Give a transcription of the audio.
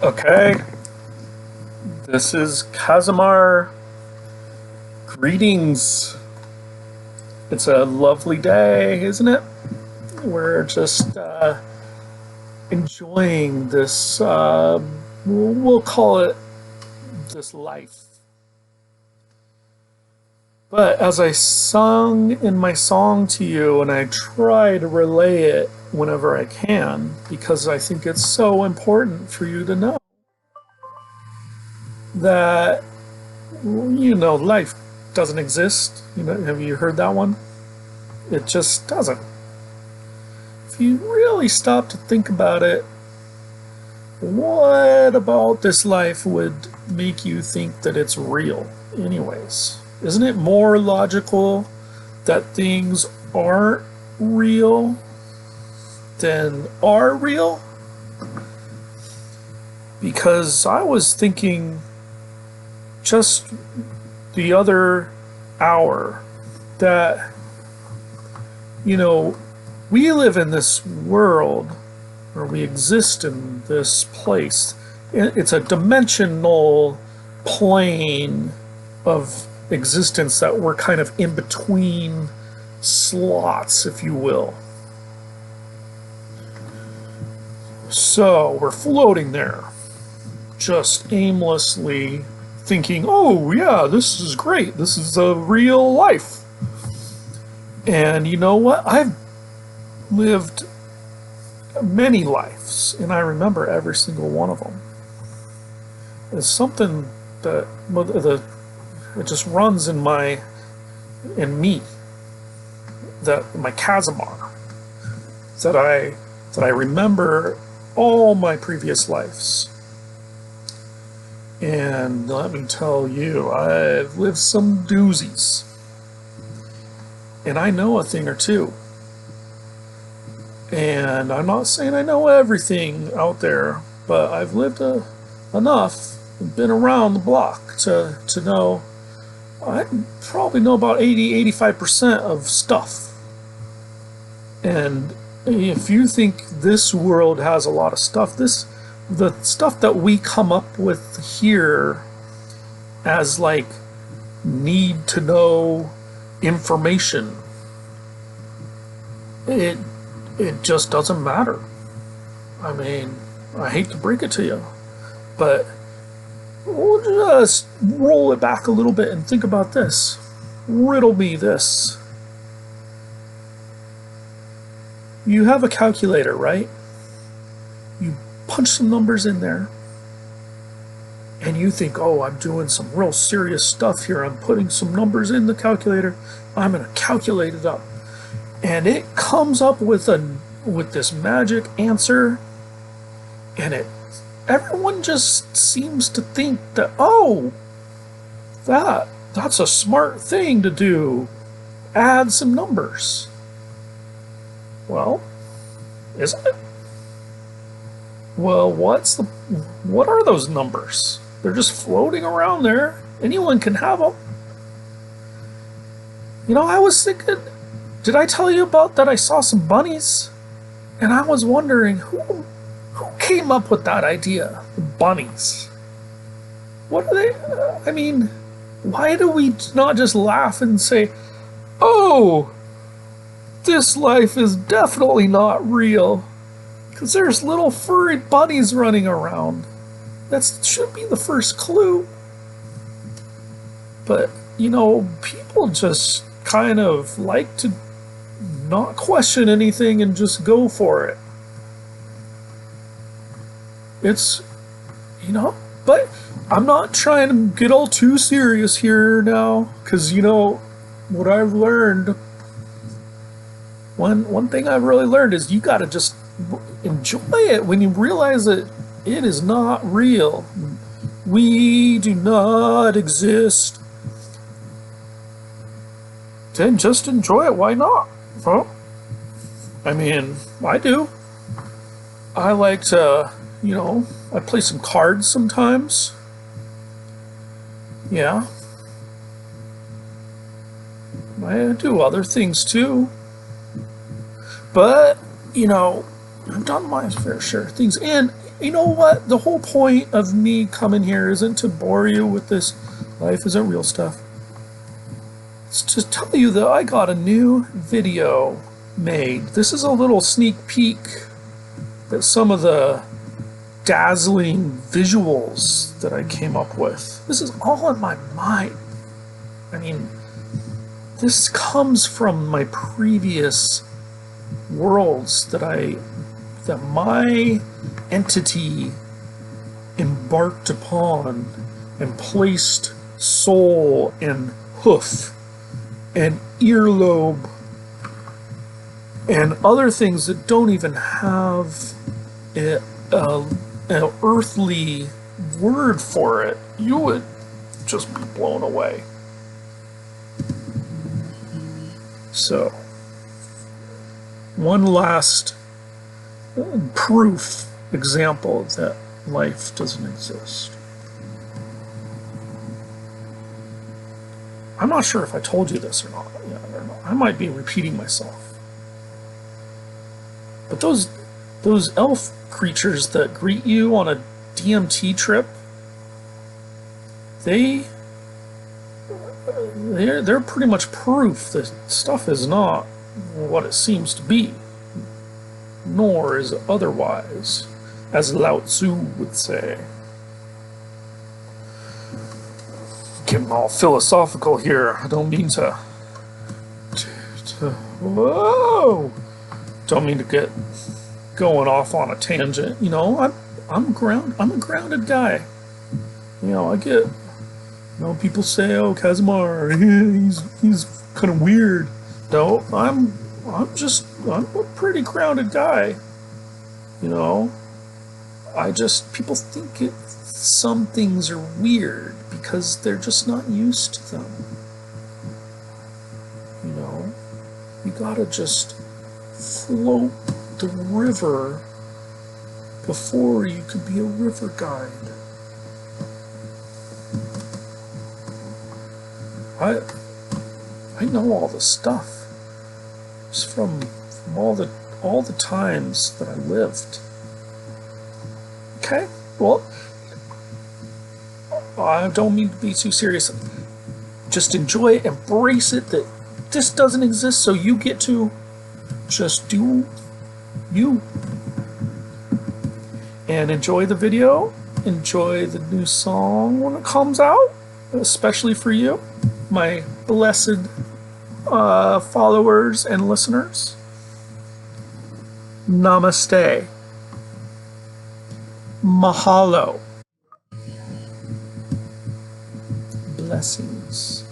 Okay, this is Kazimar. Greetings. It's a lovely day, isn't it? We're just enjoying this, we'll call it this life. But as I sung in my song to you, and I try to relay it whenever I can, because I think it's so important for you to know that life doesn't exist. Have you heard that one? It just doesn't. If you really stop to think about it, what about this life would make you think that it's real anyways? Isn't it more logical that things aren't real than are real? Because I was thinking just the other hour that, we live in this world, or we exist in this place. It's a dimensional plane of existence that we're kind of in between slots, if you will. So we're floating there, just aimlessly thinking, oh yeah, this is great, this is a real life. And you know what? I've lived many lives, and I remember every single one of them. It's something that it just runs in me, that my Kazimar, that I remember all my previous lives. And let me tell you, I've lived some doozies. And I know a thing or two. And I'm not saying I know everything out there, but I've lived enough, been around the block to know. I probably know about 80-85% of stuff. And if you think this world has a lot of stuff, the stuff that we come up with here as like need to know information, it just doesn't matter. I mean, I hate to break it to you, but we'll just roll it back a little bit and think about this. Riddle me this. You have a calculator, right? You punch some numbers in there, and you think, oh, I'm doing some real serious stuff here. I'm putting some numbers in the calculator. I'm going to calculate it up. And it comes up with this magic answer, and everyone just seems to think that, oh, that's a smart thing to do. Add some numbers. Well, isn't it? Well, what are those numbers? They're just floating around there. Anyone can have them. I was thinking, did I tell you about that I saw some bunnies? And I was wondering who came up with that idea? The bunnies. What are they? I mean, why do we not just laugh and say, oh, this life is definitely not real? Because there's little furry bunnies running around. That should be the first clue. But, people just kind of like to not question anything and just go for it. It's, but I'm not trying to get all too serious here now, because, what I've learned, one thing I've really learned is you got to just enjoy it when you realize that it is not real. We do not exist. Then just enjoy it. Why not? Huh? I mean, I do. I like to, I play some cards sometimes. Yeah. I do other things too. But, I've done my fair share of things. And you know what? The whole point of me coming here isn't to bore you with this life isn't real stuff. It's to tell you that I got a new video made. This is a little sneak peek at some of the dazzling visuals that I came up with. This is all in my mind. I mean, this comes from my previous worlds that my entity embarked upon and placed soul and hoof and earlobe and other things that don't even have an earthly word for it. You would just be blown away. So, one last proof, example that life doesn't exist. I'm not sure if I told you this or not. Yeah, I don't know. I might be repeating myself. But those elf creatures that greet you on a DMT trip, they're pretty much proof that stuff is not what it seems to be, nor is it otherwise, as Lao Tzu would say. Getting all philosophical here. I don't mean to whoa! Don't mean to get going off on a tangent. You know, I'm a grounded guy. You know, people say, oh, Kazimar, he's kind of weird. No, I'm a pretty grounded guy. You know, people think some things are weird because they're just not used to them. You know, you gotta just float the river before you could be a river guide. I know all the stuff just from all the times that I lived. Okay, well, I don't mean to be too serious. Just enjoy it, embrace it, that this doesn't exist, so you get to just do you. And enjoy the video, enjoy the new song when it comes out, especially for you, my blessed followers and listeners. Namaste. Mahalo. Blessings.